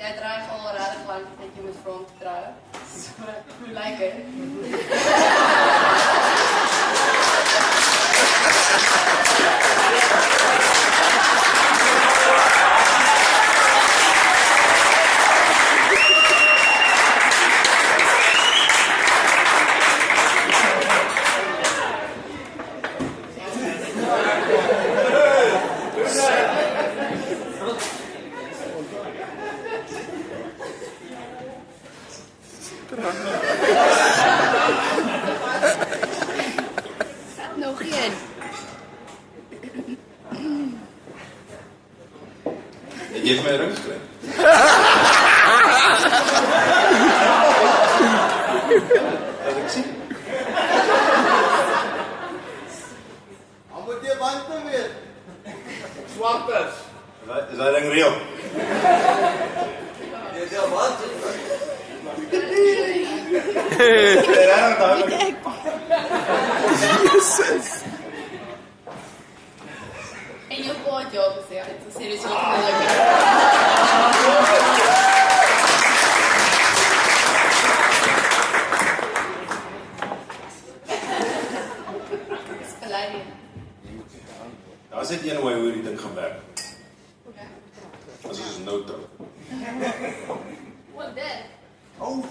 Jij draait gewoon een rare geluid dat je met front draaien. Lijken. Nog één. Je geeft mij rugsklein. Dat ik zie. Moet je wanten weer? Swampers. Is dat een real? Je zegt wanten. Jesus. En je hoort je ook zeggen. Het is serieus wat moeilijk. Verleiding. Daar zit een way hoe die ding gaan werken. Dat is een noodtoon. What then? Oh.